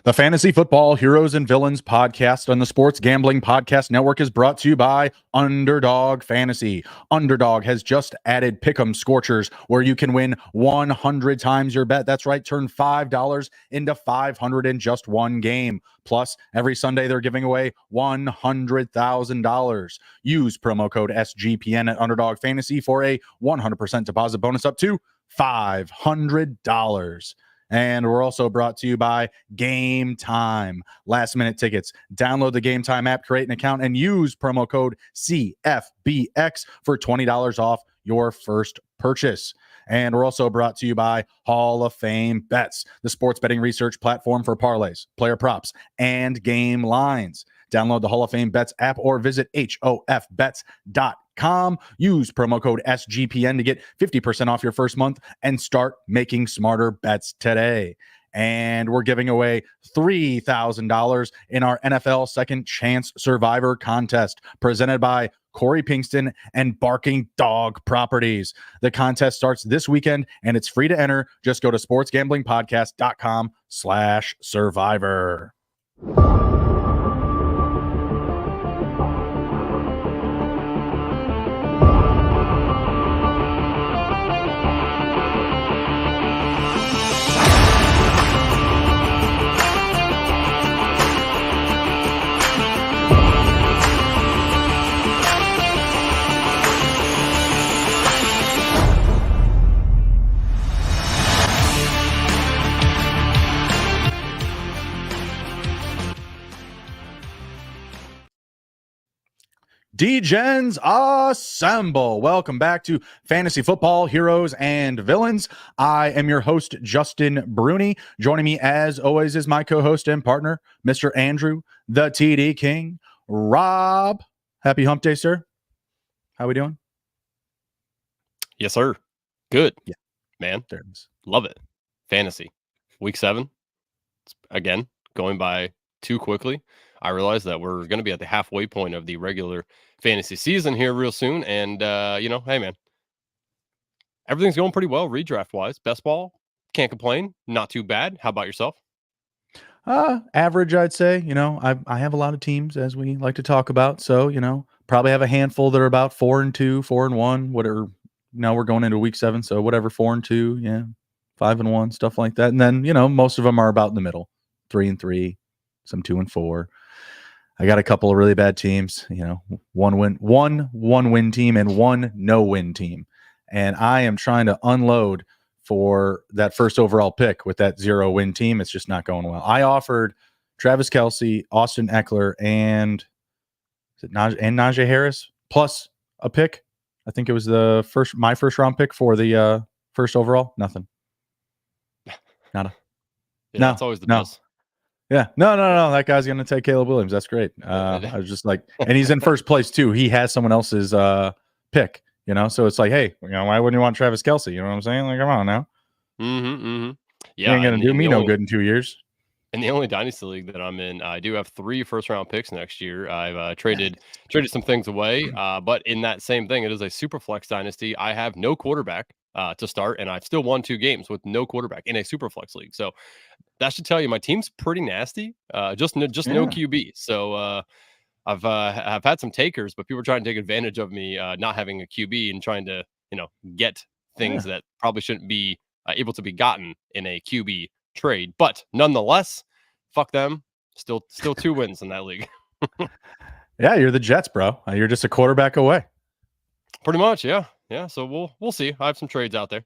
The Fantasy Football Heroes and Villains podcast on the Sports Gambling Podcast Network is brought to you by Underdog Fantasy. Underdog has just added Pick'em Scorchers, where you can win 100 times your bet. That's right, turn $5 into $500 in just one game. Plus, every Sunday they're giving away $100,000. Use promo code SGPN at Underdog Fantasy for a 100% deposit bonus up to $500. And we're also brought to you by Game Time. Last minute tickets. Download the Game Time app, create an account, and use promo code CFBX for $20 off your first purchase. And we're also brought to you by Hall of Fame Bets, the sports betting research platform for parlays, player props, and game lines. Download the Hall of Fame Bets app or visit hofbets.com. Use promo code SGPN to get 50% off your first month and start making smarter bets today. And we're giving away $3,000 in our NFL Second Chance Survivor contest presented by Corey Pinkston and Barking Dog Properties. The contest starts this weekend and it's free to enter. Just go to sportsgamblingpodcast.com/survivor. D-Gens assemble. Welcome back to Fantasy Football Heroes and Villains. I am your host, Justin Bruni. Joining me, as always, is my co-host and partner, Mr. Andrew, the TD King. Rob, happy hump day, sir. How we doing? Yes, sir. Good. Yeah, man. There it is. Love it. Fantasy. Week 7. Again, going by too quickly. I realize that we're going to be at the halfway point of the regular fantasy season here real soon. And, hey, man, everything's going pretty well redraft-wise. Best ball, can't complain. Not too bad. How about yourself? Average, I'd say. I have a lot of teams, as we like to talk about. So, probably have a handful that are about 4-2, 4-1, whatever. Now we're going into week 7. So whatever, 4-2, yeah, 5-1, stuff like that. And then, most of them are about in the middle, 3-3, some 2-4. I got a couple of really bad teams, one win team and one no-win team. And I am trying to unload for that first overall pick with that 0-win team. It's just not going well. I offered Travis Kelce, Austin Eckler, and Najee Harris plus a pick. I think it was my first round pick for the first overall. Nothing. Nada. Yeah, that's always the best. Yeah. No. That guy's going to take Caleb Williams. That's great. I was just like, and he's in first place too. He has someone else's pick, so it's like, hey, why wouldn't you want Travis Kelce? You know what I'm saying? Like, come on now. Yeah. You ain't going to do me no good in 2 years. In the only dynasty league that I'm in, I do have 3 first-round picks next year. I've traded some things away, but in that same thing, it is a super flex dynasty. I have no quarterback to start, and I've still won 2 games with no quarterback in a super flex league. So that should tell you my team's pretty nasty. Just no QB. So I've had some takers, but people are trying to take advantage of me not having a QB and trying to get things that probably shouldn't be able to be gotten in a QB trade. But nonetheless, fuck them. Still 2 wins in that league. Yeah, you're the Jets, bro. You're just a quarterback away. Pretty much, yeah. So we'll see. I have some trades out there.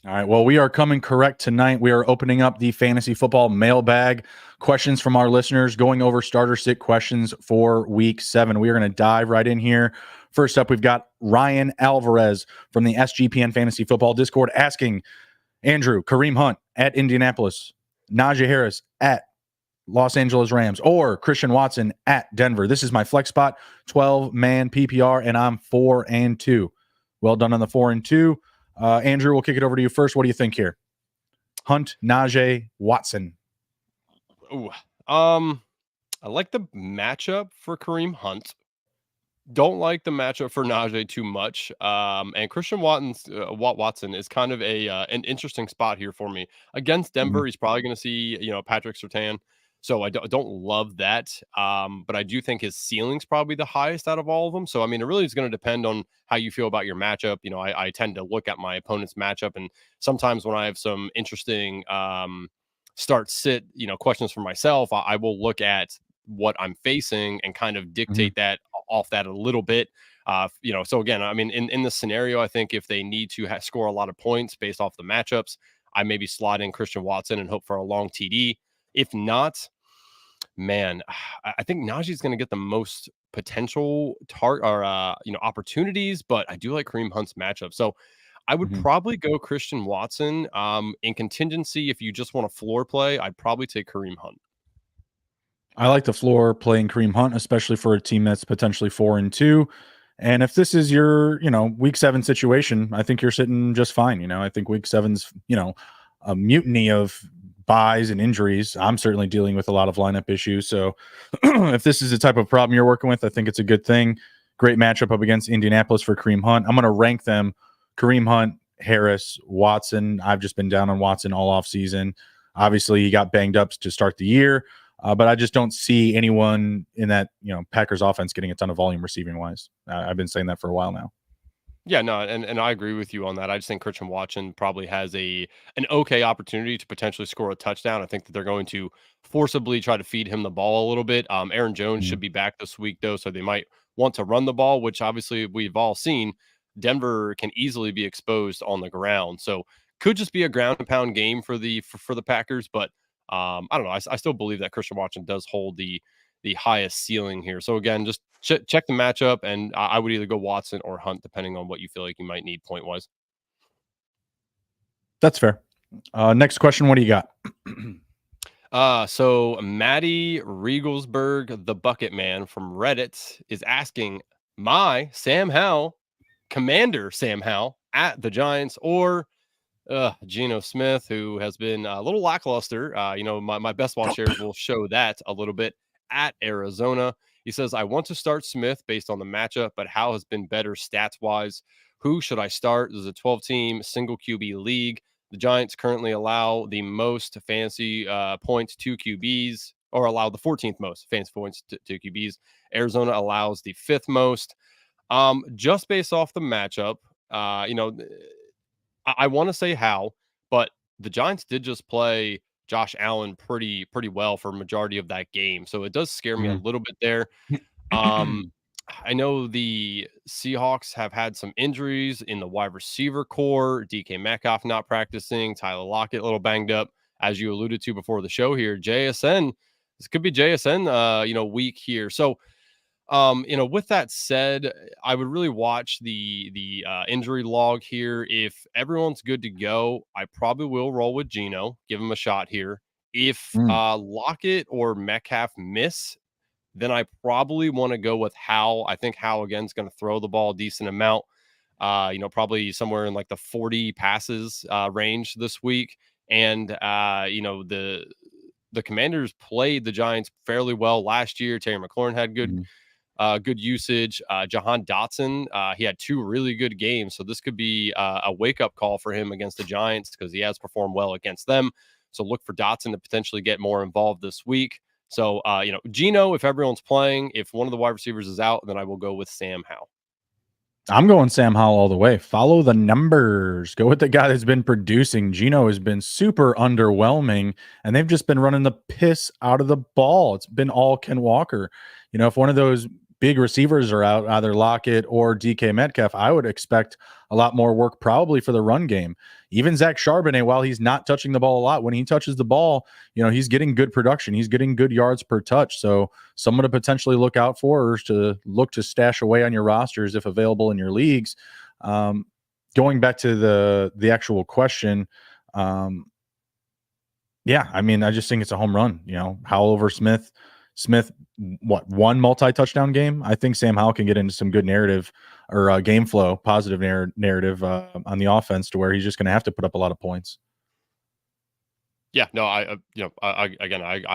All right. Well, we are coming correct tonight. We are opening up the fantasy football mailbag, questions from our listeners, going over starter sit questions for week 7. We are going to dive right in here. First up, we've got Ryan Alvarez from the SGPN Fantasy Football Discord asking, Andrew, Kareem Hunt at Indianapolis, Najee Harris at Los Angeles Rams, or Christian Watson at Denver. This is my flex spot, 12-man PPR, and I'm 4-2. Well done on the 4-2. Andrew, we'll kick it over to you first. What do you think here? Hunt, Najee, Watson. Ooh, I like the matchup for Kareem Hunt. Don't like the matchup for Najee too much. And Christian Watson is kind of an interesting spot here for me. Against Mhm. Denver, he's probably going to see, Patrick Surtain. So I don't love that. But I do think his ceiling's probably the highest out of all of them. So, I mean, it really is going to depend on how you feel about your matchup. I tend to look at my opponent's matchup. And sometimes when I have some interesting start sit, questions for myself, I will look at what I'm facing and kind of Mhm. dictate that off that a little bit. So again, I mean, in the scenario, I think if they need to score a lot of points based off the matchups, I maybe slot in Christian Watson and hope for a long TD. If not, man, I think Najee's going to get the most potential opportunities, but I do like Kareem Hunt's matchup. So I would Mhm. probably go Christian Watson. In contingency, if you just want a floor play, I'd probably take Kareem Hunt. I like the floor playing Kareem Hunt, especially for a team that's potentially 4-2. And if this is your, week 7 situation, I think you're sitting just fine. I think week 7's, a mutiny of buys and injuries. I'm certainly dealing with a lot of lineup issues. So if this is the type of problem you're working with, I think it's a good thing. Great matchup up against Indianapolis for Kareem Hunt. I'm going to rank them Kareem Hunt, Harris, Watson. I've just been down on Watson all off season. Obviously, he got banged up to start the year. But I just don't see anyone in that Packers offense getting a ton of volume receiving wise. I've been saying that for a while now. Yeah, no, and I agree with you on that. I just think Christian Watson probably has an okay opportunity to potentially score a touchdown. I think that they're going to forcibly try to feed him the ball a little bit. Aaron Jones Mhm. should be back this week though, so they might want to run the ball, which obviously we've all seen. Denver can easily be exposed on the ground, so could just be a ground and pound game for the Packers. But I don't know. I still believe that Christian Watson does hold the highest ceiling here. So again, just check the matchup, and I would either go Watson or Hunt, depending on what you feel like you might need point wise. That's fair. Next question. What do you got? So Maddie Riegelsberg, the Bucket Man from Reddit, is asking my Sam Howell, Commander Sam Howell at the Giants, or Geno Smith, who has been a little lackluster. My best ball shares will show that a little bit at Arizona. He says, I want to start Smith based on the matchup, but Howell has been better stats wise. Who should I start? This is a 12-team single QB league. The Giants currently allow the most fantasy points to QBs, or allow the 14th most fantasy points to QBs. Arizona allows the 5th most. Just based off the matchup, I want to say how, but the Giants did just play Josh Allen pretty well for a majority of that game. So it does scare me a Mhm. little bit there. Um, I know the Seahawks have had some injuries in the wide receiver core. DK Metcalf not practicing, Tyler Lockett a little banged up, as you alluded to before the show here. JSN, this could be JSN, week here. So with that said, I would really watch the injury log here. If everyone's good to go, I probably will roll with Geno, give him a shot here. If Mm. Lockett or Metcalf miss, then I probably want to go with Howell. I think Howell again is going to throw the ball a decent amount. Probably somewhere in like the 40 passes range this week. And the Commanders played the Giants fairly well last year. Terry McLaurin had Mhm. good usage. Jahan Dotson, he had 2 really good games, so this could be a wake up call for him against the Giants because he has performed well against them. So look for Dotson to potentially get more involved this week. So Geno, if everyone's playing, if one of the wide receivers is out, then I will go with Sam Howell. I'm going Sam Howell all the way. Follow the numbers. Go with the guy that's been producing. Geno has been super underwhelming, and they've just been running the piss out of the ball. It's been all Ken Walker. If one of those big receivers are out, either Lockett or DK Metcalf, I would expect a lot more work probably for the run game. Even Zach Charbonnet, while he's not touching the ball a lot, when he touches the ball, he's getting good production. He's getting good yards per touch. So someone to potentially look out for, or to look to stash away on your rosters if available in your leagues. Going back to the actual question, yeah, I mean, I just think it's a home run. Howell over Smith. Smith, what, one multi-touchdown game? I think Sam Howell can get into some good narrative or game flow, positive narrative on the offense to where he's just going to have to put up a lot of points. Yeah, no, I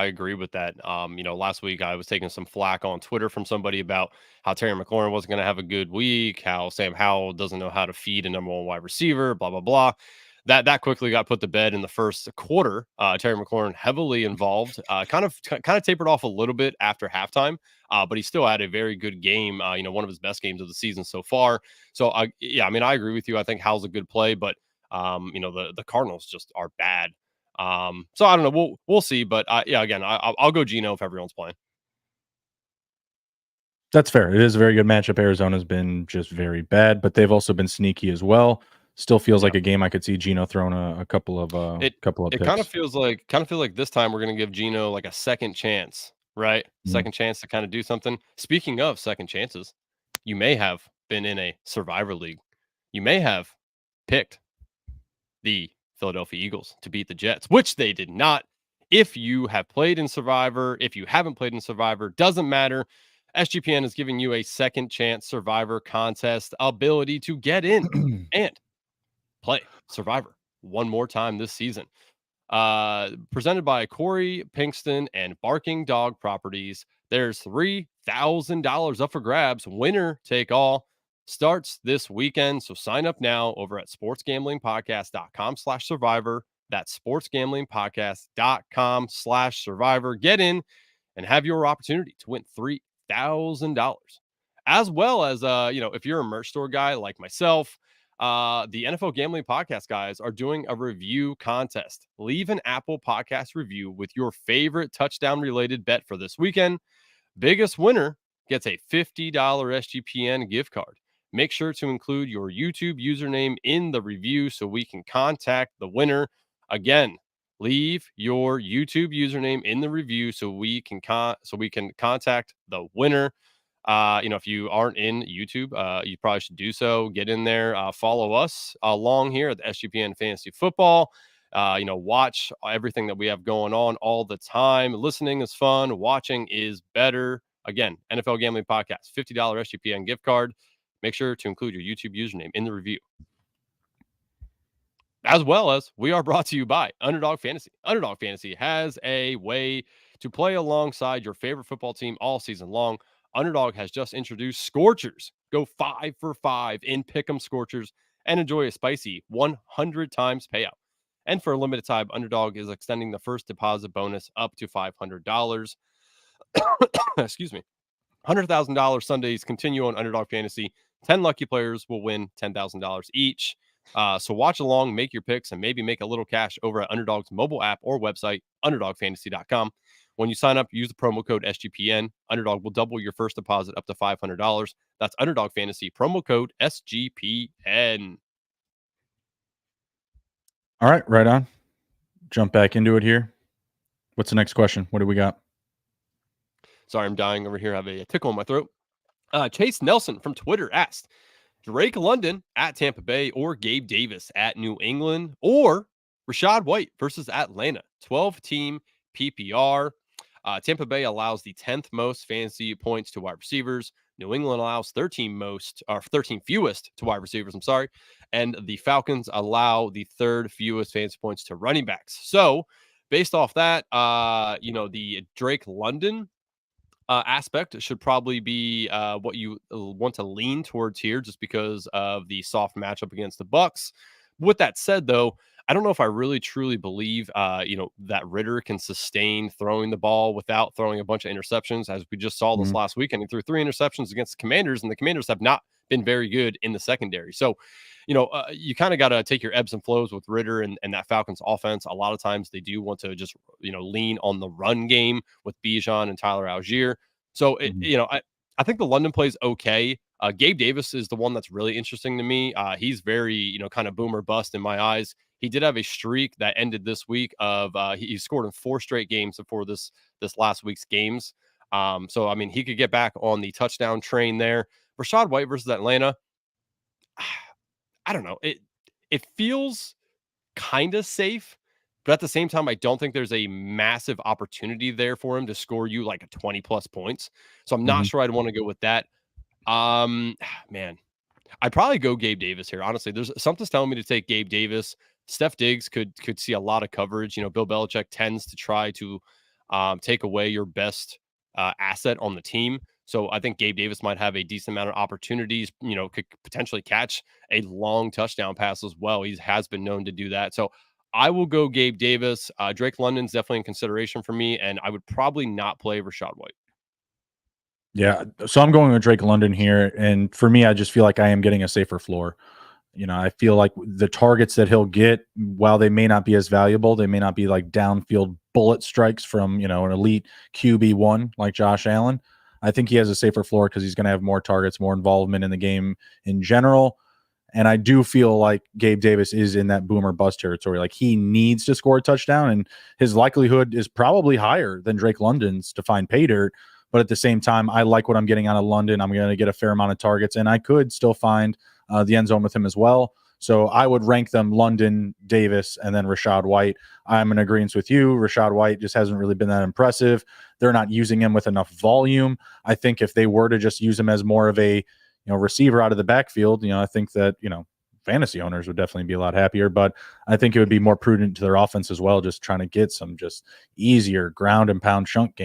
agree with that. Last week I was taking some flack on Twitter from somebody about how Terry McLaurin wasn't going to have a good week, how Sam Howell doesn't know how to feed a number one wide receiver, blah blah blah. That quickly got put to bed in the first quarter. Terry McLaurin heavily involved, kind of tapered off a little bit after halftime, but he still had a very good game. One of his best games of the season so far. So yeah, I mean, I agree with you. I think Howell's a good play, but the Cardinals just are bad. So I don't know. We'll see. But yeah, again, I'll go Geno if everyone's playing. That's fair. It is a very good matchup. Arizona's been just very bad, but they've also been sneaky as well. Still feels Yeah. like a game I could see Geno throwing a couple of It picks. kind of feels like this time we're gonna give Geno like a second chance, right? Second chance to kind of do something. Speaking of second chances, you may have been in a survivor league. You may have picked the Philadelphia Eagles to beat the Jets, which they did not. If you have played in Survivor, if you haven't played in Survivor, doesn't matter. SGPN is giving you a second chance Survivor contest ability to get in and play Survivor one more time this season. Presented by Corey Pinkston and Barking Dog Properties. There's $3,000 up for grabs. Winner take all. Starts this weekend. So sign up now over at sportsgamblingpodcast.com/survivor. That's sportsgamblingpodcast.com/survivor. Get in and have your opportunity to win $3,000. As well as, if you're a merch store guy like myself, the NFL Gambling Podcast guys are doing a review contest. Leave an Apple Podcast review with your favorite touchdown related bet for this weekend. Biggest winner gets a $50 SGPN gift card. Make sure to include your YouTube username in the review so we can contact the winner. Again, leave your YouTube username in the review so we can contact the winner. If you aren't in YouTube, you probably should do so. Get in there, follow us along here at the SGPN Fantasy Football. Watch everything that we have going on all the time. Listening is fun. Watching is better. Again, NFL Gambling Podcast, $50 SGPN gift card. Make sure to include your YouTube username in the review. As well as we are brought to you by Underdog Fantasy. Underdog Fantasy has a way to play alongside your favorite football team all season long. Underdog has just introduced Scorchers. Go 5 for 5 in Pick'em Scorchers and enjoy a spicy 100 times payout. And for a limited time, Underdog is extending the first deposit bonus up to $500. Excuse me. $100,000 Sundays continue on Underdog Fantasy. 10 lucky players will win $10,000 each. So watch along, make your picks, and maybe make a little cash over at Underdog's mobile app or website, underdogfantasy.com. When you sign up, use the promo code SGPN. Underdog will double your first deposit up to $500. That's Underdog Fantasy, promo code SGPN. All right, right on. Jump back into it here. What's the next question? What do we got? Sorry, I'm dying over here. I have a tickle in my throat. Chase Nelson from Twitter asked, Drake London at Tampa Bay or Gabe Davis at New England or Rachaad White versus Atlanta. 12-team PPR. Tampa Bay allows the 10th most fantasy points to wide receivers. New England allows 13 fewest to wide receivers. I'm sorry. And the Falcons allow the third fewest fantasy points to running backs. So based off that, the Drake London aspect should probably be what you want to lean towards here, just because of the soft matchup against the Bucks. With that said, though, I don't know if I really truly believe, that Ritter can sustain throwing the ball without throwing a bunch of interceptions, as we just saw this last weekend. He threw 3 interceptions against the Commanders, and the Commanders have not been very good in the secondary. So, you kind of got to take your ebbs and flows with Ritter and that Falcons offense. A lot of times they do want to just, lean on the run game with Bijan and Tyler Algier. So, I think the London play is okay. Gabe Davis is the one that's really interesting to me. He's very, kind of boomer bust in my eyes. He did have a streak that ended this week of he scored in 4 straight games before this last week's games. So, I mean, he could get back on the touchdown train there. Rachaad White versus Atlanta. I don't know. It feels kind of safe, but at the same time, I don't think there's a massive opportunity there for him to score you like a 20 plus points. So I'm not sure I'd want to go with that. Man, I'd probably go Gabe Davis here. Honestly, there's something's telling me to take Gabe Davis Steph Diggs could see a lot of coverage. Bill Belichick tends to try to take away your best asset on the team. So I think Gabe Davis might have a decent amount of opportunities, could potentially catch a long touchdown pass as well. He has been known to do that. So I will go Gabe Davis. Drake London's definitely in consideration for me, and I would probably not play Rachaad White. Yeah. So I'm going with Drake London here. And for me, I just feel like I am getting a safer floor. I feel like the targets that he'll get, while they may not be as valuable, they may not be like downfield bullet strikes from, an elite QB1 like Josh Allen. I think he has a safer floor because he's going to have more targets, more involvement in the game in general. And I do feel like Gabe Davis is in that boomer bust territory. Like, he needs to score a touchdown, and his likelihood is probably higher than Drake London's to find pay dirt. But at the same time, I like what I'm getting out of London. I'm going to get a fair amount of targets, and I could still find the end zone with him as well. So I would rank them London, Davis, and then Rachaad White. I'm in agreement with you. Rachaad White just hasn't really been that impressive. They're not using him with enough volume. I think if they were to just use him as more of a receiver out of the backfield, I think that, fantasy owners would definitely be a lot happier, but I think it would be more prudent to their offense as well, just trying to get some just easier ground and pound chunk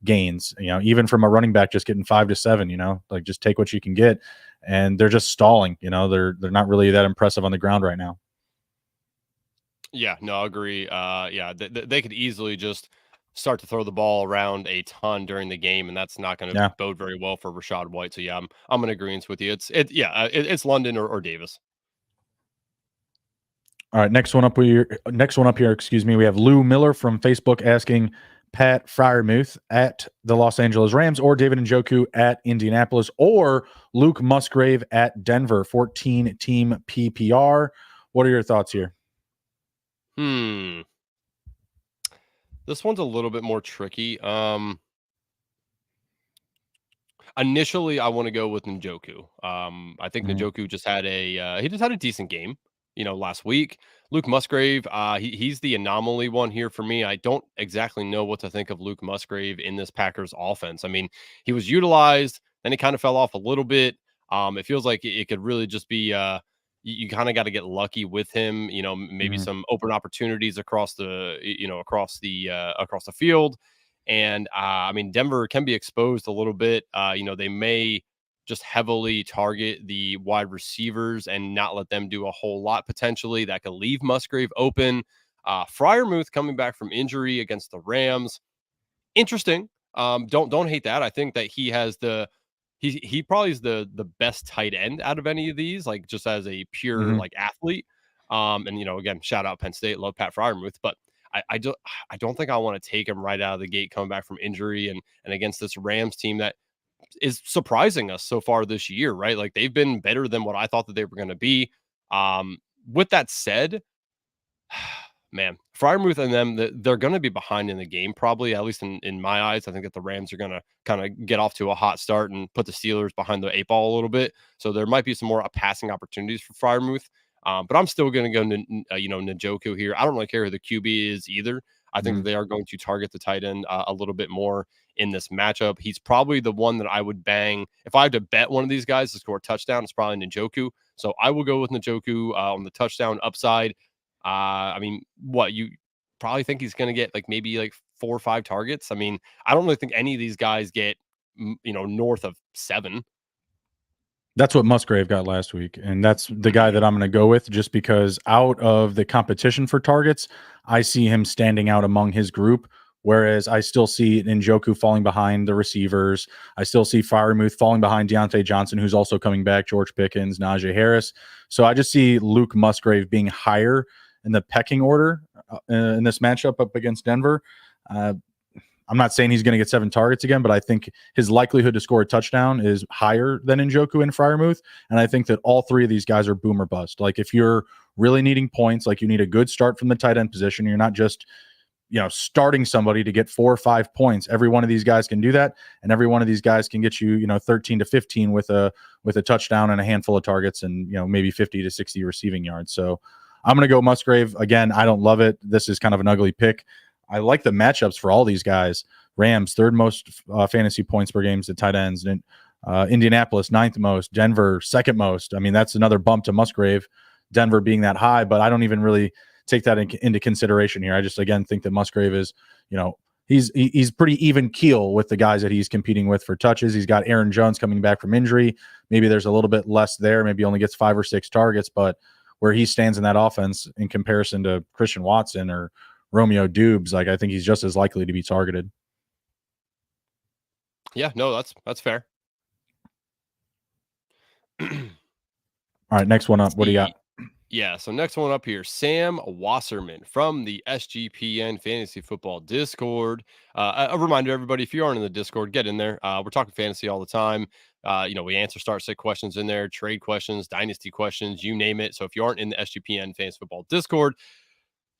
gains, even from a running back, just getting 5 to 7, like just take what you can get. And they're just stalling, they're not really that impressive on the ground right now. Yeah, no, I agree. Yeah, they could easily just start to throw the ball around a ton during the game, and that's not going to bode very well for Rachaad White. So yeah, I'm in agreement with you. It's London or Davis. All right, next one up here. Excuse me. We have Lou Miller from Facebook asking Pat Freiermuth at the Los Angeles Rams, or David Njoku at Indianapolis, or Luke Musgrave at Denver. 14-team PPR. What are your thoughts here? This one's a little bit more tricky. Initially, I want to go with Njoku. I think Njoku just had a decent game, last week. Luke Musgrave, he's the anomaly one here for me. I don't exactly know what to think of Luke Musgrave in this Packers offense. I mean, he was utilized, then he kind of fell off a little bit. It feels like it could really just be you kind of got to get lucky with him, maybe some open opportunities across the field. And I mean, Denver can be exposed a little bit. They may just heavily target the wide receivers and not let them do a whole lot potentially. That could leave Musgrave open. Freiermuth coming back from injury against the Rams. Interesting. Don't hate that. I think that he has he probably is the best tight end out of any of these, like just as a pure like athlete. And again, shout out Penn State, love Pat Freiermuth, but I don't think I want to take him right out of the gate coming back from injury and against this Rams team that is surprising us so far this year, right? Like, they've been better than what I thought that they were going to be. With that said, man, Freiermuth and them, they're going to be behind in the game, probably, at least in my eyes. I think that the Rams are going to kind of get off to a hot start and put the Steelers behind the 8-ball a little bit. So there might be some more passing opportunities for Freiermuth. But I'm still going to go Njoku here. I don't really care who the QB is either. I think that they are going to target the tight end a little bit more in this matchup. He's probably the one that I would bang. If I had to bet one of these guys to score a touchdown, it's probably Njoku. So I will go with Njoku on the touchdown upside. I mean, what, you probably think he's going to get maybe 4 or 5 targets? I mean, I don't really think any of these guys get, north of 7. That's what Musgrave got last week, and that's the guy that I'm going to go with, just because out of the competition for targets, I see him standing out among his group, whereas I still see Njoku falling behind the receivers. I still see Freiermuth falling behind Deontay Johnson, who's also coming back, George Pickens, Najee Harris. So I just see Luke Musgrave being higher in the pecking order in this matchup up against Denver. I'm not saying he's going to get 7 targets again, but I think his likelihood to score a touchdown is higher than Njoku and Freiermuth. And I think that all 3 of these guys are boom or bust. Like, if you're really needing points, like, you need a good start from the tight end position. You're not just, starting somebody to get 4 or 5 points. Every one of these guys can do that. And every one of these guys can get you, 13 to 15 with a touchdown and a handful of targets and, maybe 50 to 60 receiving yards. So I'm going to go Musgrave. Again, I don't love it. This is kind of an ugly pick. I like the matchups for all these guys. Rams, 3rd most fantasy points per game to tight ends. And Indianapolis, 9th most. Denver, 2nd most. I mean, that's another bump to Musgrave. Denver being that high, but I don't even really take that into consideration here. I just, again, think that Musgrave is, he's pretty even keel with the guys that he's competing with for touches. He's got Aaron Jones coming back from injury. Maybe there's a little bit less there. Maybe he only gets 5 or 6 targets, but where he stands in that offense in comparison to Christian Watson or Romeo Dubes, like, I think he's just as likely to be targeted. Yeah, no, that's fair. All right, next one up. What do you got? Yeah, so next one up here, Sam Wasserman from the SGPN Fantasy Football Discord. A reminder, everybody, if you aren't in the Discord, get in there. We're talking fantasy all the time. We answer start-sit questions in there, trade questions, dynasty questions, you name it. So if you aren't in the SGPN Fantasy Football Discord,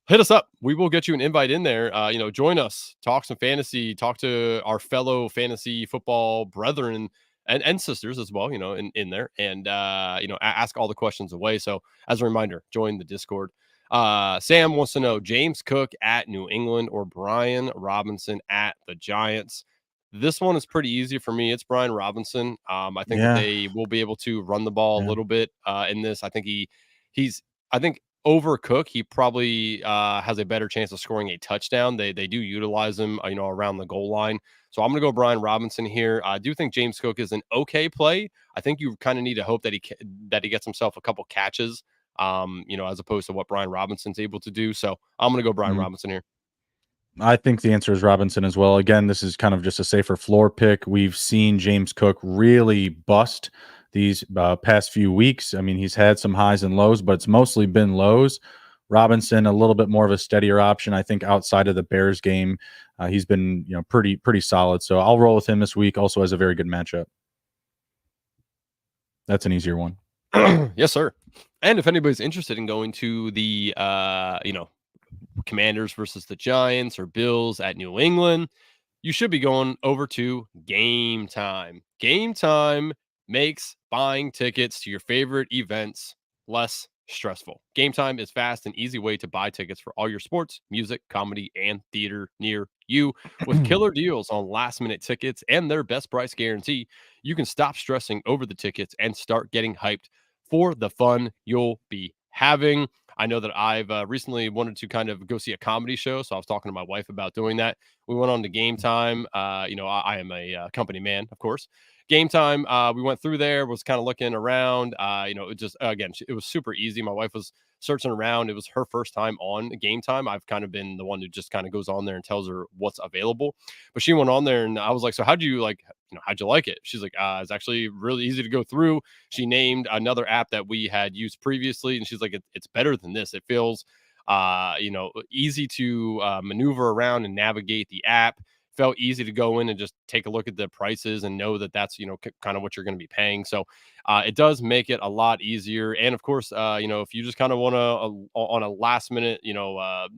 hit us up. We will get you an invite in there. Join us, talk some fantasy, talk to our fellow fantasy football brethren and sisters as well, in there, and ask all the questions away. So as a reminder, join the Discord. Sam wants to know James Cook at New England or Brian Robinson at the Giants. This one is pretty easy for me. It's Brian Robinson. I think that they will be able to run the ball a little bit in this. I think he's over Cook, he probably has a better chance of scoring a touchdown. They do utilize him, around the goal line. So I'm going to go Brian Robinson here. I do think James Cook is an okay play. I think you kind of need to hope that he gets himself a couple catches, as opposed to what Brian Robinson's able to do. So I'm going to go Brian Robinson here. I think the answer is Robinson as well. Again, this is kind of just a safer floor pick. We've seen James Cook really bust these past few weeks. I mean, he's had some highs and lows, but it's mostly been lows. Robinson, a little bit more of a steadier option. I think outside of the Bears game, he's been pretty solid. So I'll roll with him this week. Also has a very good matchup. That's an easier one. Yes, sir. And if anybody's interested in going to the Commanders versus the Giants or Bills at New England, you should be going over to Game Time. Game Time makes buying tickets to your favorite events less stressful. Game Time is fast and easy way to buy tickets for all your sports, music, comedy, and theater near you. With killer deals on last-minute tickets and their best price guarantee, you can stop stressing over the tickets and start getting hyped for the fun you'll be having. I know that I've recently wanted to kind of go see a comedy show, so I was talking to my wife about doing that. We went on to Game Time. I am a company man, of course. Game Time, we went through there, was kind of looking around. It was super easy. My wife was searching around. It was her first time on Game Time. I've kind of been the one who just kind of goes on there and tells her what's available. But she went on there, and I was like, so how'd you like it? She's like, it's actually really easy to go through. She named another app that we had used previously, and she's like, it's better than this. It feels, easy to maneuver around and navigate the app. Felt easy to go in and just take a look at the prices and know that that's, kind of what you're going to be paying. So it does make it a lot easier. And of course, if you just kind of want to, on a last minute, a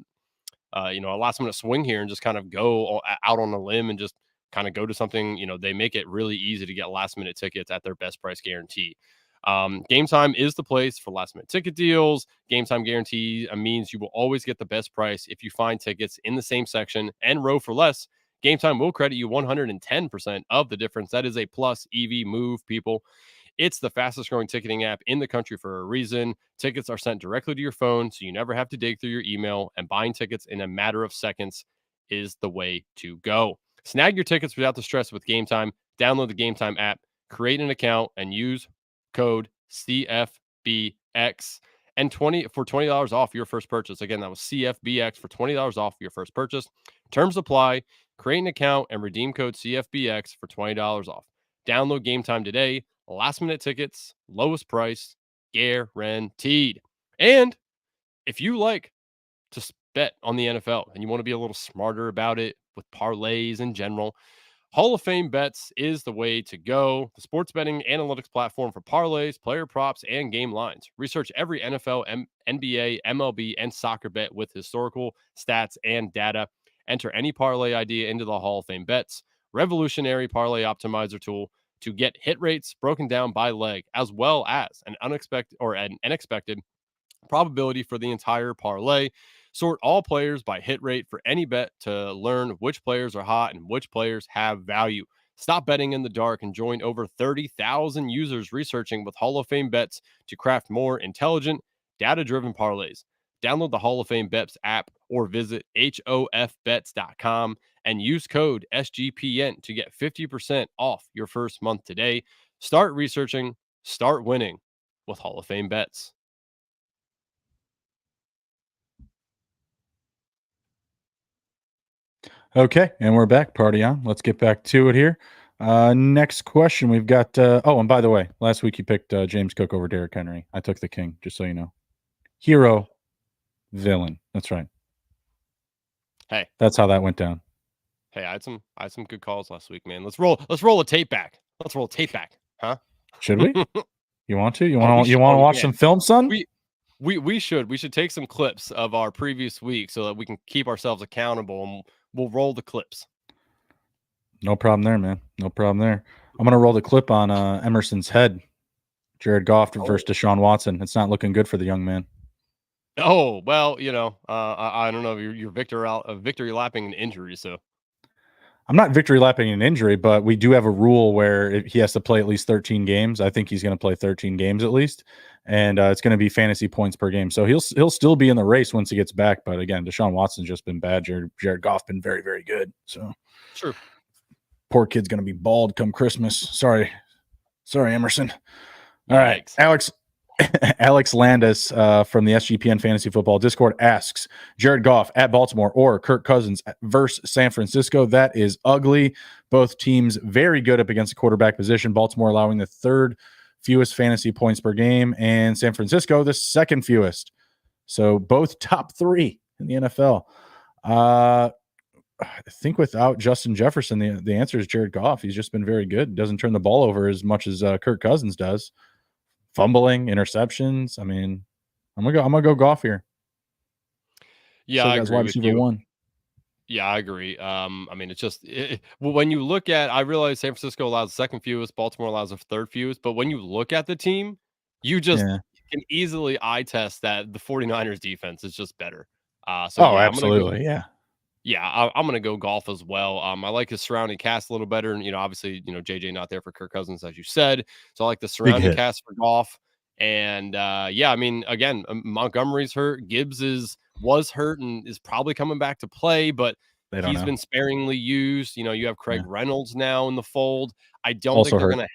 last minute swing here and just kind of go out on a limb and just kind of go to something, they make it really easy to get last minute tickets at their best price guarantee. Game Time is the place for last minute ticket deals. Game Time guarantee means you will always get the best price if you find tickets in the same section and row for less. Game Time will credit you 110% of the difference. That is a plus EV move, people. It's the fastest growing ticketing app in the country for a reason. Tickets are sent directly to your phone, so you never have to dig through your email, and buying tickets in a matter of seconds is the way to go. Snag your tickets without the stress with Game Time. Download the Game Time app, create an account, and use code CFBX and $20 off your first purchase. Again, that was CFBX for $20 off your first purchase. Terms apply. Create an account and redeem code CFBX for $20 off. Download Game Time today. Last minute tickets, lowest price, guaranteed. And if you like to bet on the NFL and you want to be a little smarter about it with parlays in general, Hall of Fame Bets is the way to go. The sports betting analytics platform for parlays, player props, and game lines. Research every NFL, NBA, MLB, and soccer bet with historical stats and data. Enter any parlay idea into the Hall of Fame Bets revolutionary parlay optimizer tool to get hit rates broken down by leg, as well as an unexpected probability for the entire parlay. Sort all players by hit rate for any bet to learn which players are hot and which players have value. Stop betting in the dark and join over 30,000 users researching with Hall of Fame Bets to craft more intelligent, data-driven parlays. Download the Hall of Fame Bets app or visit hofbets.com and use code SGPN to get 50% off your first month today. Start researching, start winning with Hall of Fame Bets. Okay, and we're back. Party on. Let's get back to it here. Next question. We've got and by the way, last week you picked James Cook over Derrick Henry. I took the king, just so you know. Hero, villain. That's right. Hey, that's how that went down. Hey, I had some good calls last week, man. Let's roll a tape back. Let's roll a tape back, huh? Should we? You want to? You want to watch some film, son? We should take some clips of our previous week so that we can keep ourselves accountable, and we'll roll the clips. No problem there, man. No problem there. I'm gonna roll the clip on Emerson's head. Jared Goff versus Deshaun Watson. It's not looking good for the young man. Oh, well, I don't know if you're victory lapping an injury, so. I'm not victory lapping an injury, but we do have a rule where he has to play at least 13 games. I think he's going to play 13 games at least, and it's going to be fantasy points per game. So he'll still be in the race once he gets back. But again, Deshaun Watson's just been bad. Jared Goff been very, very good. So true. Poor kid's going to be bald come Christmas. Sorry, Emerson. All right, Thanks. Alex Landis from the SGPN Fantasy Football Discord asks, Jared Goff at Baltimore or Kirk Cousins versus San Francisco? That is ugly. Both teams very good up against the quarterback position. Baltimore allowing the third fewest fantasy points per game, and San Francisco the second fewest. So both top three in the NFL. I think without Justin Jefferson, the answer is Jared Goff. He's just been very good. Doesn't turn the ball over as much as Kirk Cousins does. Fumbling, interceptions. I mean, I'm gonna go Goff here. Yeah, I agree with you. One. Yeah, I agree. I mean, it's just when you look at, I realize San Francisco allows the second fewest, Baltimore allows the third fewest, but when you look at the team, you just can easily eye test that the 49ers defense is just better. Absolutely, I'm going to go Goff as well. I like his surrounding cast a little better. And, obviously, JJ not there for Kirk Cousins, as you said. So I like the surrounding cast for Goff. And, I mean, again, Montgomery's hurt. Gibbs was hurt and is probably coming back to play, but he's been sparingly used. You have Craig Reynolds now in the fold. I don't also think they're going to.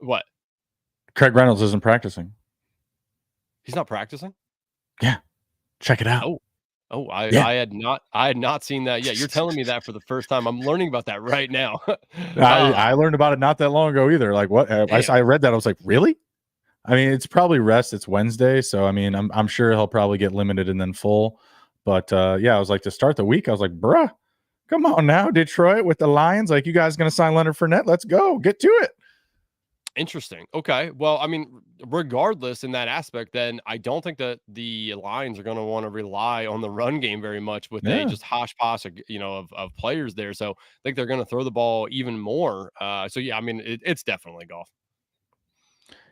What? Craig Reynolds isn't practicing. He's not practicing? Yeah. Check it out. I had not seen that yet. You're telling me that for the first time. I'm learning about that right now. I learned about it not that long ago either. Like what? I read that. I was like, really? I mean, it's probably rest. It's Wednesday, so I mean, I'm sure he'll probably get limited and then full. But I was like, to start the week, I was like, bruh, come on now, Detroit with the Lions. Like, you guys gonna sign Leonard Fournette? Let's go, get to it. Interesting. Okay. Well, I mean, regardless in that aspect, then I don't think that the Lions are going to want to rely on the run game very much with a just hodgepodge, of players there. So I think they're going to throw the ball even more. I mean, it's definitely Goff.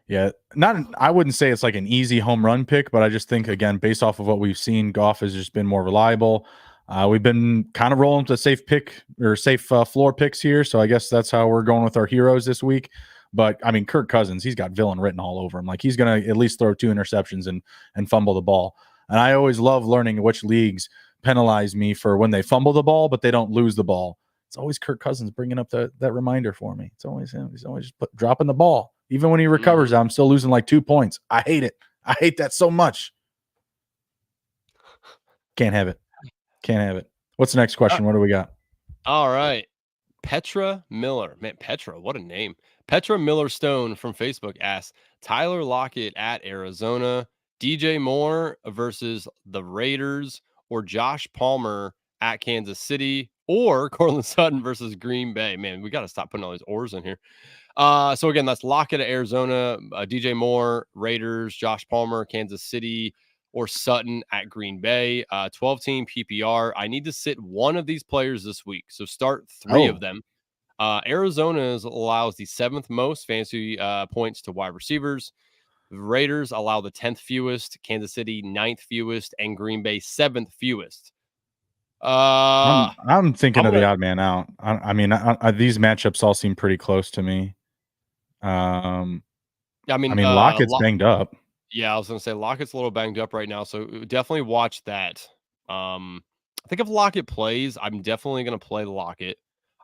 Yeah, I wouldn't say it's like an easy home run pick, but I just think, again, based off of what we've seen, Goff has just been more reliable. We've been kind of rolling to safe pick or safe floor picks here. So I guess that's how we're going with our heroes this week. But I mean, Kirk Cousins, he's got villain written all over him. Like, he's going to at least throw 2 interceptions and fumble the ball. And I always love learning which leagues penalize me for when they fumble the ball, but they don't lose the ball. It's always Kirk Cousins bringing up that reminder for me. It's always him. He's always just dropping the ball. Even when he recovers, I'm still losing like 2 points. I hate it. I hate that so much. Can't have it. What's the next question? What do we got? All right. Petra Miller. Man, Petra, what a name. Petra Miller Stone from Facebook asks, Tyler Lockett at Arizona, DJ Moore versus the Raiders, or Josh Palmer at Kansas City, or Cortland Sutton versus Green Bay. Man, we got to stop putting all these ors in here. So again, that's Lockett at Arizona, DJ Moore, Raiders, Josh Palmer, Kansas City, or Sutton at Green Bay. 12-team PPR. I need to sit one of these players this week. So start 3 of them. Arizona allows the 7th most fantasy points to wide receivers. The Raiders allow the 10th fewest, Kansas City 9th fewest, and Green Bay 7th fewest. I'm thinking of the odd man out. I mean, these matchups all seem pretty close to me. I mean, Lockett's banged up. Yeah, I was gonna say Lockett's a little banged up right now, so definitely watch that. I think if Lockett plays, I'm definitely gonna play Lockett.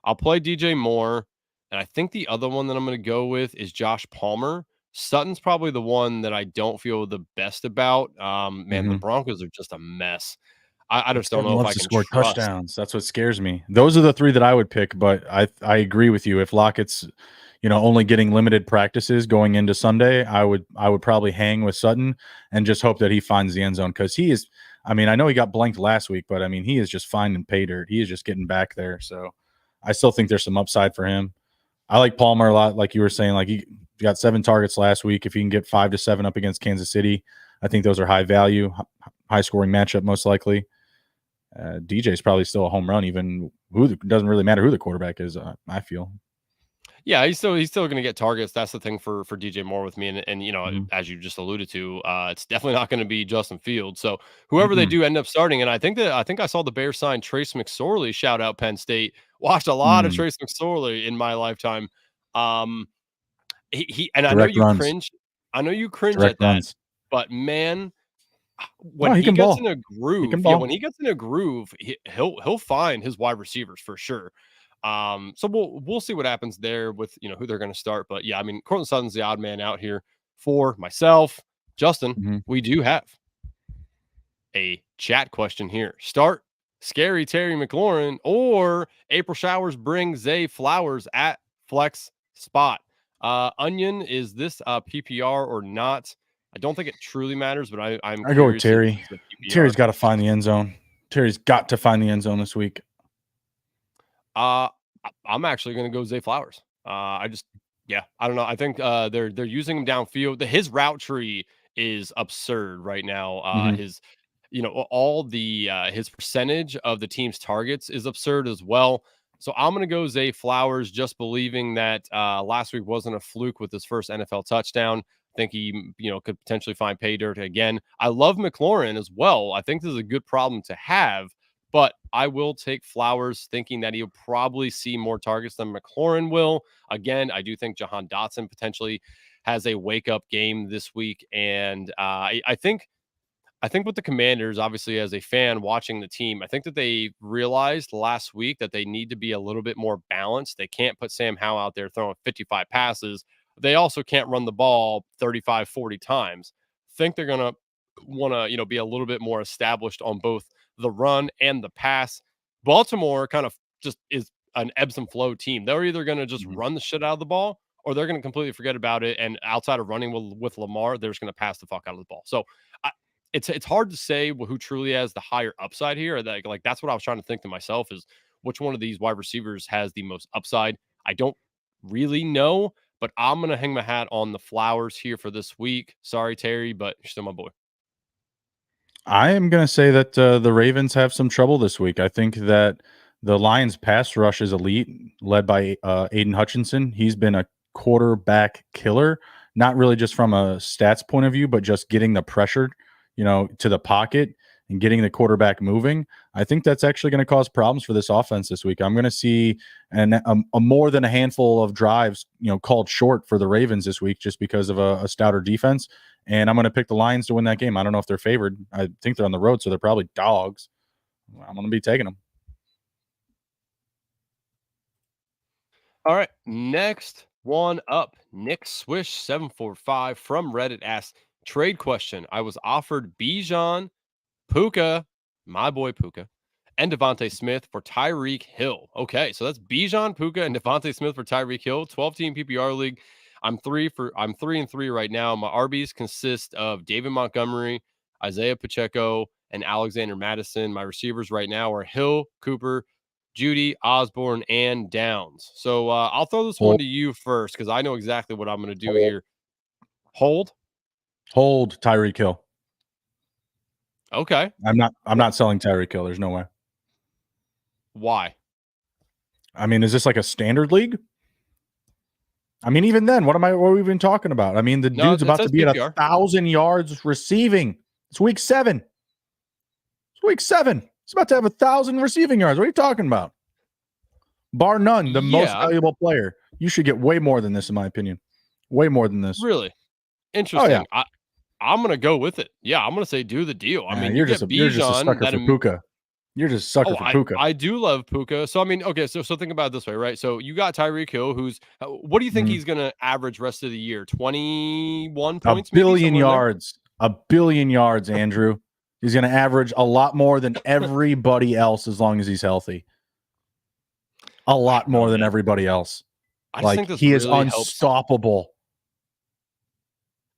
I'll play DJ Moore, and I think the other one that I'm gonna go with is Josh Palmer. Sutton's probably the one that I don't feel the best about. Man, the Mhm. Broncos are just a mess. I just don't Sutton know if loves I to can score trust. touchdowns. That's what scares me. Those are the 3 that I would pick, but I agree with you. If Lockett's, only getting limited practices going into Sunday, I would probably hang with Sutton and just hope that he finds the end zone because he is. I mean, I know he got blanked last week, but I mean, he is just finding pay dirt. He is just getting back there. So I still think there's some upside for him. I like Palmer a lot, like you were saying. Like he got 7 targets last week. If he can get 5 to 7 up against Kansas City, I think those are high value, high scoring matchup most likely. DJ is probably still a home run, even doesn't really matter who the quarterback is. I feel. Yeah, he's still gonna get targets. That's the thing for DJ Moore with me, and Mhm. as you just alluded to, it's definitely not going to be Justin Fields. So whoever they Mm-mm. do end up starting, and I think I saw the Bears sign Trace McSorley. Shout out Penn State. Watched a lot of Mm. Trace McSorley in my lifetime. Um, he and I know Direct you runs, cringe. I know you cringe direct at that, runs. but man, when No, he he can gets in ball. a He can groove, yeah, when ball. he gets in a groove, he'll find his wide receivers for sure. So we'll see what happens there with who they're going to start. But yeah, I mean, Cortland Sutton's the odd man out here for myself. Justin, Mhm. we do have a chat question here. Start Scary Terry McLaurin or April Showers bring Zay Flowers at flex spot. Onion, is this PPR or not? I don't think it truly matters, but I'm I go with curious if Terry. this is a PPR. Terry's got to find the end zone. Terry's got to find the end zone this week. Uh, I'm actually going to go Zay Flowers. Yeah, I don't know. I think they're using him downfield. His route tree is absurd right now. Mhm. His all the his percentage of the team's targets is absurd as well. So I'm going to go Zay Flowers, just believing that last week wasn't a fluke with his first NFL touchdown. I think he could potentially find pay dirt again. I love McLaurin as well. I think this is a good problem to have, but I will take Flowers, thinking that he'll probably see more targets than McLaurin will. Again, I do think Jahan Dotson potentially has a wake up game this week, and I think with the Commanders, obviously, as a fan watching the team, I think that they realized last week that they need to be a little bit more balanced. They can't put Sam Howell out there throwing 55 passes. They also can't run the ball 35, 40 times. Think they're going to want to, be a little bit more established on both the run and the pass. Baltimore kind of just is an ebbs and flow team. They're either going to just Mhm. run the shit out of the ball, or they're going to completely forget about it. And outside of running with Lamar, they're just going to pass the fuck out of the ball. So it's hard to say who truly has the higher upside here. Like that's what I was trying to think to myself, is which one of these wide receivers has the most upside. I don't really know, but I'm gonna hang my hat on the Flowers here for this week. Sorry, Terry, but you're still my boy. I am going to say that the Ravens have some trouble this week. I think that the Lions' pass rush is elite, led by Aiden Hutchinson. He's been a quarterback killer, not really just from a stats point of view, but just getting the pressure, to the pocket and getting the quarterback moving. I think that's actually going to cause problems for this offense this week. I'm going to see a more than a handful of drives, called short for the Ravens this week, just because of a stouter defense. And I'm going to pick the Lions to win that game. I don't know if they're favored. I think they're on the road, so they're probably dogs. I'm going to be taking them. All right, next one up. Nick Swish 745 from Reddit asks, trade question. I was offered Bijan, Puka, my boy Puka, and Devontae Smith for Tyreek Hill. Okay, so that's Bijan, Puka, and Devontae Smith for Tyreek Hill. 12-team PPR league. I'm 3-3 right now. My RBs consist of David Montgomery, Isaiah Pacheco, and Alexander Madison. My receivers right now are Hill, Cooper, Judy, Osborne, and Downs. So I'll throw this one Hold, to you first, because I know exactly what I'm going to do hold, here. Hold. hold Tyreek Hill. Okay. I'm not selling Tyreek Hill. There's no way. Why? I mean, is this like a standard league? I mean, even then, what are we even talking about? I mean, the No, dude's it about to says be at PPR. 1,000 yards receiving. It's week 7. It's week 7. It's about to have 1,000 receiving yards. What are you talking about? Bar none, the most Yeah, valuable player. You should get way more than this, in my opinion. Way more than this. really Oh yeah. interesting. I'm gonna go with it. Yeah, I'm gonna say do the deal. I mean, you You're get just a Bijan. sucker for Puka. You're just a sucker Oh, for I Puka. I do love Puka. So I mean, okay, so think about it this way, right? So you got Tyreek Hill, who's what do you think Mhm. he's gonna average rest of the year? 21 A points, maybe billion somewhere in there. yards. A billion yards, Andrew. He's going to average a lot more than everybody else as long as he's healthy. A I lot don't know, more than man. everybody else. I just think Like, this he is really helps. unstoppable.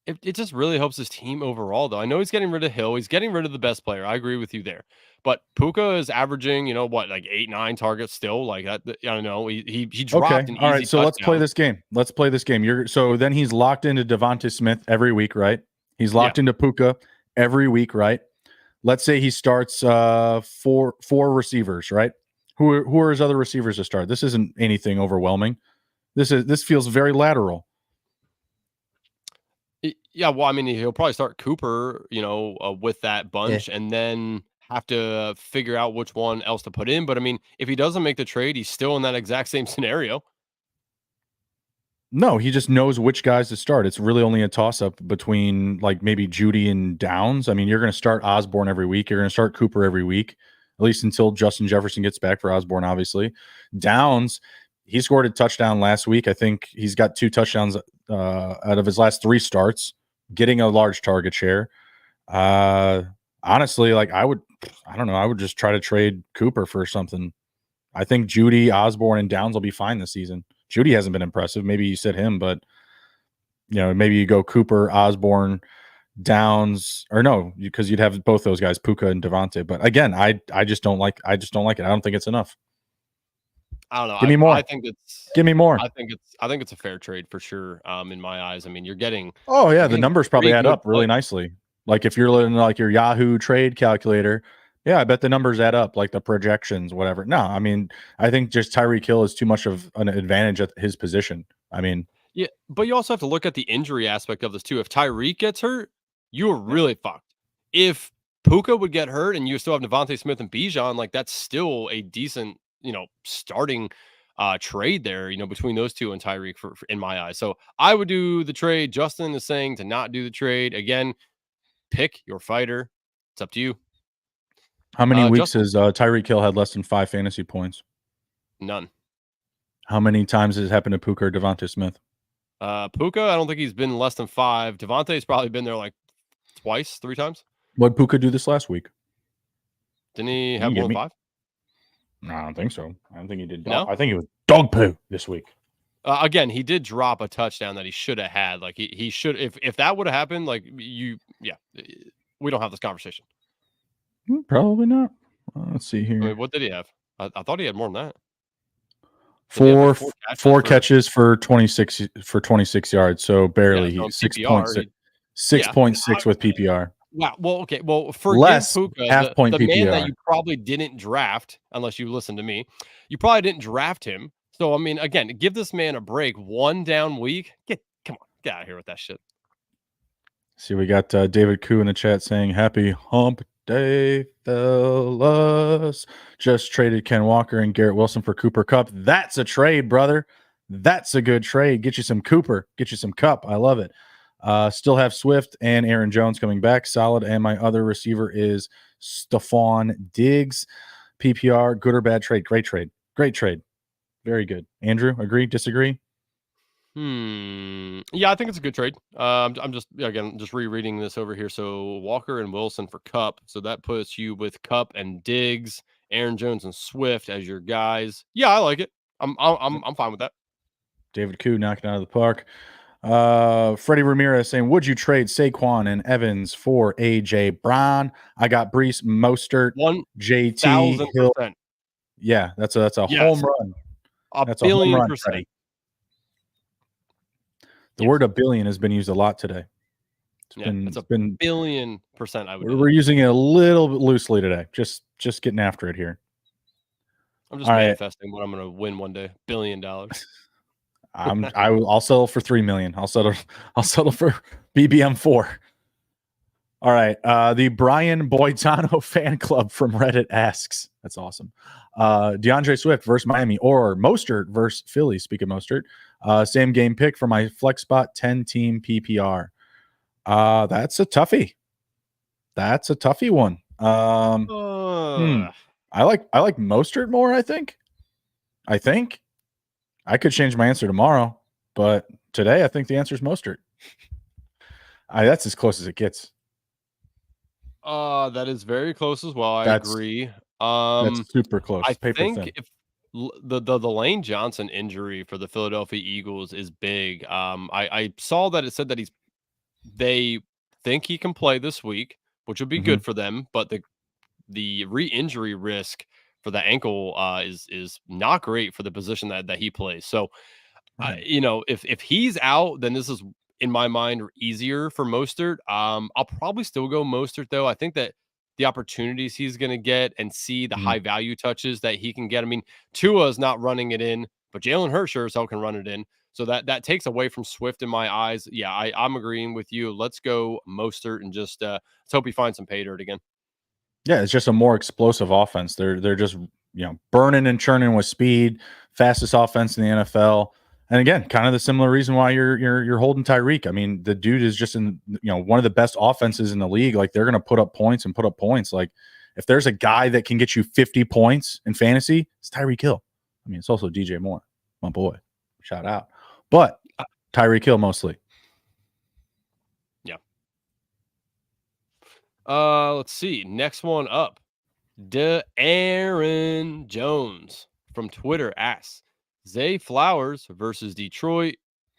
It just really helps his team overall, though. I know he's getting rid of Hill. He's getting rid of the best player. I agree with you there. But Puka is averaging, what, like 8, 9 targets still. Like that. I don't know. He Okay. dropped an All easy right. So let's play touchdown. this game. Let's play this game. So then he's locked into Devonta Smith every week, right? He's Yeah. locked into Puka every week, right? Let's say he starts four receivers, right? Who are his other receivers to start? This isn't anything overwhelming. This feels very lateral. Yeah, well, I mean, he'll probably start Cooper, with that bunch, and then have to figure out which one else to put in. But I mean, if he doesn't make the trade, he's still in that exact same scenario. No, he just knows which guys to start. It's really only a toss-up between like maybe Judy and Downs. I mean, you're going to start Osborne every week. You're going to start Cooper every week, at least until Justin Jefferson gets back for Osborne, obviously. Downs, he scored a touchdown last week. I think he's got 2 touchdowns out of his last 3 starts, getting a large target share. Honestly, like I don't know. I would just try to trade Cooper for something. I think Judy, Osborne, and Downs will be fine this season. Judy hasn't been impressive. Maybe you said him, but maybe you go Cooper, Osborne, Downs, or no, because you'd have both those guys, Puka and Devontae. But again, I just don't like it. I don't think it's enough. I don't know. Give me more. I think it's Give me more. I think it's a fair trade for sure. In my eyes, I mean, you're getting. Oh yeah, You're the getting numbers probably 3 add good up really players. nicely. Like if you're looking like your Yahoo trade calculator, yeah, I bet the numbers add up, like the projections, whatever. No, I mean, I think just Tyreek Hill is too much of an advantage at his position. I mean, Yeah, but you also have to look at the injury aspect of this too. If Tyreek gets hurt, you are really fucked. If Puka would get hurt and you still have Devontae Smith and Bijan, like that's still a decent, starting trade there, between those two and Tyreek for in my eyes. So I would do the trade. Justin is saying to not do the trade. Again, pick your fighter. It's up to you. how many weeks Justin, has Tyreek Hill had less than 5 fantasy points? none. How many times has it happened to Puka or Devonta Smith? Puka, I don't think he's been less than 5. Devontae's probably been there like twice, 3 times. What Puka do this last week? Didn't he have more than 5? No, I don't think so. I don't think he did. No? I think it was dog poo this week. Again, he did drop a touchdown that he should have had. Like he should, if that would have happened, like we don't have this conversation. Probably not. Let's see here. I mean, what did he have? I thought he had more than that. Four catches for 26 yards, so barely. Yeah, so 6.6 yeah. 6.6 with PPR. Wow. Well, okay. Well, forgive Less Puka, half point the man that PPR. you probably didn't draft, unless you listen to me. You probably didn't draft him. So I mean, again, give this man a break. 1 down week. Come on, get out of here with that shit. See, we got David Koo in the chat saying, "Happy Hump Day, fellas! Just traded Ken Walker and Garrett Wilson for Cooper Kupp. That's a trade, brother. That's a good trade. Get you some Cooper. Get you some Kupp. I love it. Still have Swift and Aaron Jones coming back. Solid. And my other receiver is Stephon Diggs. PPR, good or bad trade? Great trade. Great trade. Very good. Andrew, agree? Disagree? Yeah, I think it's a good trade. I'm just rereading this over here. So Walker and Wilson for Kupp. So that puts you with Kupp and Diggs, Aaron Jones and Swift as your guys. Yeah, I like it. I'm fine with that. David Koo knocking out of the park. Freddie Ramirez saying, would you trade Saquon and Evans for AJ Brown? I got Brees, Mostert, JT, Hill. Yeah, that's a home run. That's a home run, Freddie. The word a billion has been used a lot today. It's been billion%. I would. We're using it a little bit loosely today. Just getting after it here. I'm just manifesting what I'm going to win one day. $1 billion. I'll settle for $3 million. I'll settle for BBM 4. All right. The Brian Boitano fan club from Reddit asks, that's awesome. DeAndre Swift versus Miami or Mostert versus Philly. Speak of Mostert. Same game pick for my flex spot 10 team PPR. That's a toughie. That's a toughy one. I like Mostert more, I think. I could change my answer tomorrow, but today I think the answer is Mostert. That's as close as it gets. That is very close as well. I agree. That's super close. I Paper think thin. if the Lane Johnson injury for the Philadelphia Eagles is big. I saw that it said that they think he can play this week, which would be good for them, but the re-injury risk for the ankle is not great for the position that he plays. So, Right. if he's out, then this is in my mind easier for Mostert. I'll probably still go Mostert though. I think that the opportunities he's going to get and see the high value touches that he can get. I mean, Tua is not running it in, but Jalen Hurts sure as hell can run it in. So that takes away from Swift in my eyes. Yeah, I'm agreeing with you. Let's go Mostert and just let's hope he finds some pay dirt again. Yeah, it's just a more explosive offense. They're just burning and churning with speed, fastest offense in the NFL. And again, kind of the similar reason why you're holding Tyreek. I mean, the dude is just in one of the best offenses in the league. Like they're going to put up points and put up points. Like if there's a guy that can get you 50 points in fantasy, it's Tyreek Hill. I mean, it's also DJ Moore, my boy. Shout out, but Tyreek Hill mostly. Yeah. Let's see. Next one up. Aaron Jones from Twitter asks, Zay Flowers versus Detroit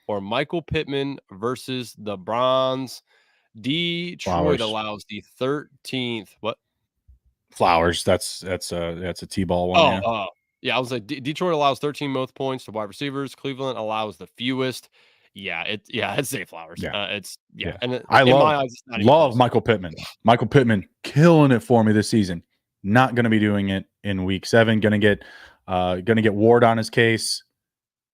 or Michael Pittman versus the Browns. Detroit allows the 13th. What? Flowers. That's a T-ball one. Yeah. I was like, Detroit allows 13 most points to wide receivers. Cleveland allows the fewest. Yeah, it's Zay Flowers. Yeah. And I in my eyes, it's not even close. Michael Pittman. Michael Pittman killing it for me this season. Not going to be doing it in week 7. Going to get Ward on his case.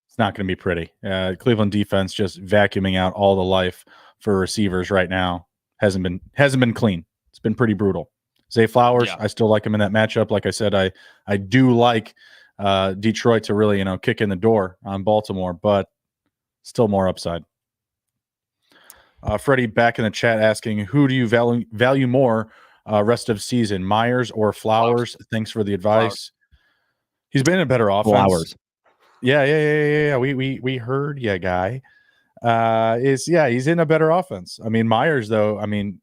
It's not going to be pretty. Cleveland defense just vacuuming out all the life for receivers right now. Hasn't been clean. It's been pretty brutal. Zay Flowers, I still like him in that matchup. Like I said, I do like Detroit to really kick in the door on Baltimore, but still more upside. Freddie back in the chat asking, who do you value more rest of season, Myers or Flowers? Thanks for the advice. He's been in a better offense. Flowers. Yeah. We heard ya, guy. He's in a better offense. I mean, Myers though, I mean,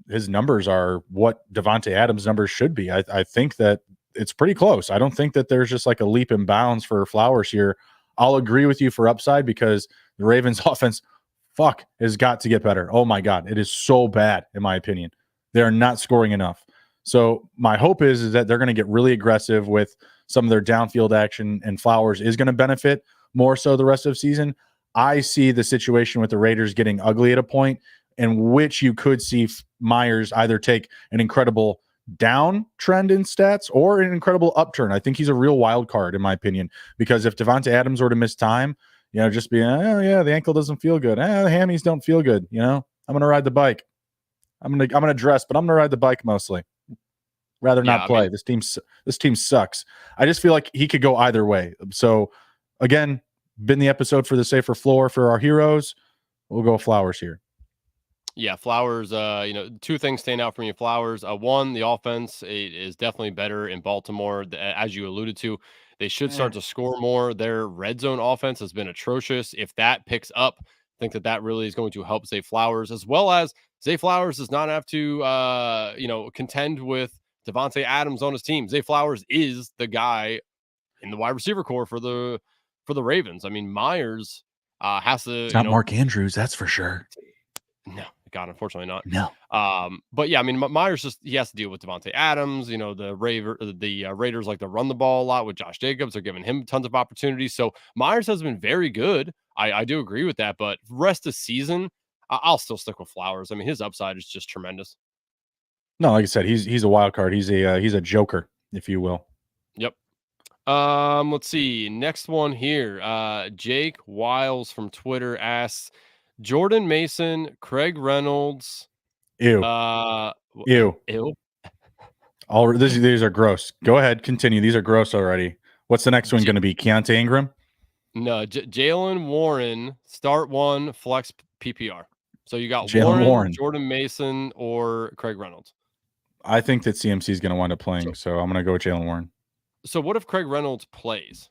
his numbers are what Devontae Adams' numbers should be. I think that it's pretty close. I don't think that there's just like a leap in bounds for Flowers here. I'll agree with you for upside because the Ravens offense has got to get better. Oh my God. It is so bad, in my opinion. They're not scoring enough. So my hope is that they're going to get really aggressive with some of their downfield action, and Flowers is going to benefit more so the rest of the season. I see the situation with the Raiders getting ugly at a point in which you could see Myers either take an incredible down trend in stats or an incredible upturn. I think he's a real wild card, in my opinion, because if Devontae Adams were to miss time, just be, the ankle doesn't feel good. The hammies don't feel good. I'm going to ride the bike. I'm going to dress, but I'm going to ride the bike mostly. Rather not play. I mean, this team sucks. I just feel like he could go either way. So again, been the episode for the safer floor for our heroes. We'll go Flowers here. Yeah, Flowers, two things stand out for me. Flowers, one, the offense is definitely better in Baltimore, as you alluded to. They should start to score more. Their red zone offense has been atrocious. If that picks up, I think that really is going to help Zay Flowers, as well as Zay Flowers does not have to, contend with Devontae Adams on his team. Zay Flowers is the guy in the wide receiver core for the Ravens. I mean, Myers has to. It's not Mark Andrews, that's for sure. No, God, unfortunately not. No. But yeah, I mean, Myers he has to deal with Devontae Adams. The Raiders like to run the ball a lot with Josh Jacobs. They're giving him tons of opportunities. So Myers has been very good. I do agree with that. But rest of season, I'll still stick with Flowers. I mean, his upside is just tremendous. No, like I said, he's a wild card. He's a joker, if you will. Yep. Let's see. Next one here. Jake Wiles from Twitter asks, Jordan Mason, Craig Reynolds. Ew. Ew. These are gross. Go ahead, continue. These are gross already. What's the next one going to be? Keontae Ingram? No, Jalen Warren, start one, flex PPR. So you got Jalen Warren, Jordan Mason, or Craig Reynolds. I think that CMC is going to wind up playing, so I'm going to go with Jalen Warren. So what if Craig Reynolds plays?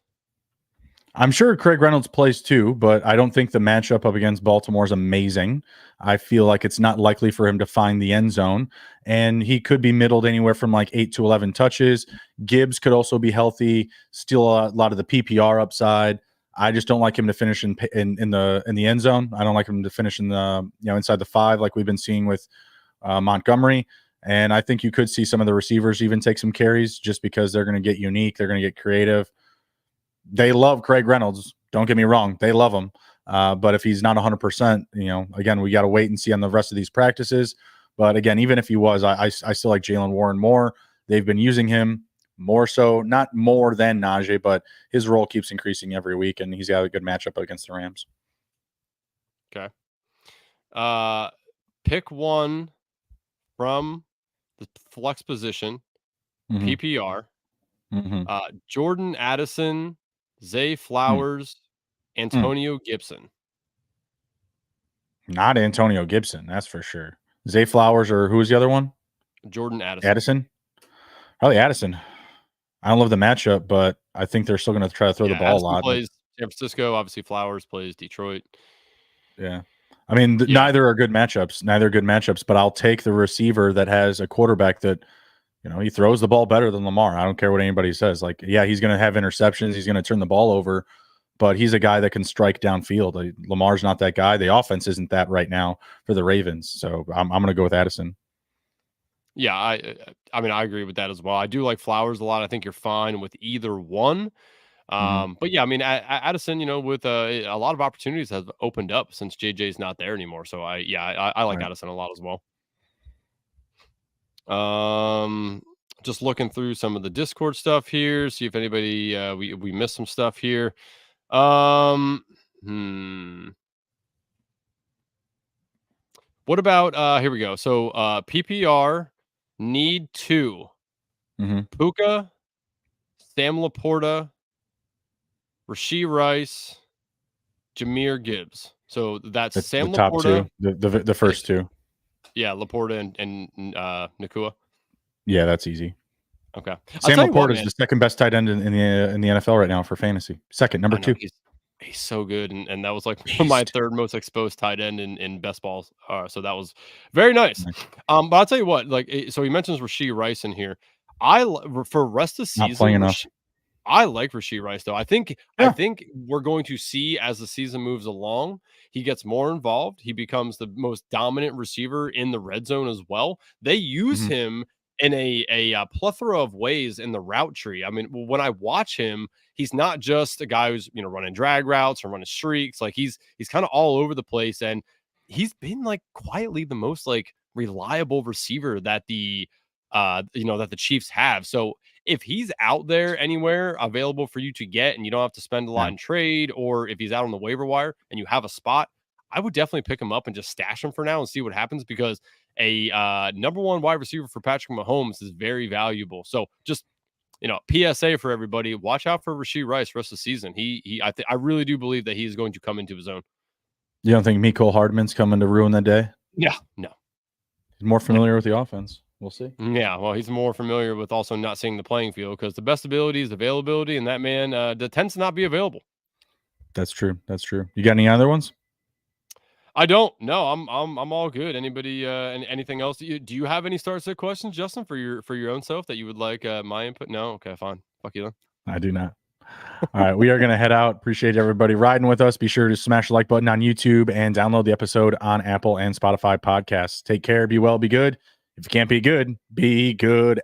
I'm sure Craig Reynolds plays too, but I don't think the matchup up against Baltimore is amazing. I feel like it's not likely for him to find the end zone, and he could be middled anywhere from like 8 to 11 touches. Gibbs could also be healthy, still a lot of the PPR upside. I just don't like him to finish in the end zone. I don't like him to finish in the inside the 5 like we've been seeing with Montgomery. And I think you could see some of the receivers even take some carries just because they're going to get unique, they're going to get creative. They love Craig Reynolds. Don't get me wrong. They love him. But if he's not 100%, again, we got to wait and see on the rest of these practices. But again, even if he was, I still like Jalen Warren more. They've been using him more so, not more than Najee, but his role keeps increasing every week, and he's got a good matchup against the Rams. Okay. Pick one from the flex position, PPR. Jordan Addison, Zay Flowers, Antonio Gibson. Not Antonio Gibson, that's for sure. Zay Flowers, or who was the other one? Jordan Addison? Probably Addison. I don't love the matchup, but I think they're still going to try to throw the ball Addison a lot. Plays San Francisco. Obviously, Flowers plays Detroit. Yeah. I mean, neither are good matchups, but I'll take the receiver that has a quarterback that, he throws the ball better than Lamar. I don't care what anybody says. Like, yeah, he's going to have interceptions. He's going to turn the ball over, but he's a guy that can strike downfield. Lamar's not that guy. The offense isn't that right now for the Ravens. So I'm going to go with Addison. Yeah, I mean, I agree with that as well. I do like Flowers a lot. I think you're fine with either one. But yeah, I mean, Addison, with a lot of opportunities have opened up since JJ's not there anymore. So I like Addison a lot as well. Just looking through some of the Discord stuff here, see if anybody we missed some stuff here. What about here we go. So PPR need 2. Puka, Sam Laporta, Rashee Rice, Jahmyr Gibbs. So that's Sam the top Laporta, 2, the first 2. Yeah, Laporta and Nakua. Yeah, that's easy. Okay. Sam Laporta is the second best tight end in the NFL right now for fantasy. Second, number 2. He's so good, and that was like my third most exposed tight end in best balls. So that was very nice. But I'll tell you what, so he mentions Rashee Rice in here. For rest of the season, not playing enough. I like Rashee Rice though. I think we're going to see as the season moves along, he gets more involved. He becomes the most dominant receiver in the red zone as well. They use him in a plethora of ways in the route tree. I mean, when I watch him, he's not just a guy who's running drag routes or running streaks. Like he's kind of all over the place, and he's been like quietly the most like reliable receiver that the that the Chiefs have. So if he's out there anywhere available for you to get and you don't have to spend a lot in trade, or if he's out on the waiver wire and you have a spot, I would definitely pick him up and just stash him for now and see what happens, because a number 1 wide receiver for Patrick Mahomes is very valuable. So just, PSA for everybody, watch out for Rashee Rice rest of the season. I really do believe that he is going to come into his own. You don't think Mecole Hardman's coming to ruin the day? Yeah, no. He's more familiar with the offense. We'll see. Yeah, well, he's more familiar with also not seeing the playing field, because the best ability is availability, and that man tends to not be available. That's true. You got any other ones? I don't. No, I'm all good. Anybody? Anything else? Do you have any start set questions, Justin, for your own self that you would like my input? No. Okay, fine. Fuck you then. I do not. All right, we are going to head out. Appreciate everybody riding with us. Be sure to smash the like button on YouTube and download the episode on Apple and Spotify podcasts. Take care. Be well. Be good. If you can't be good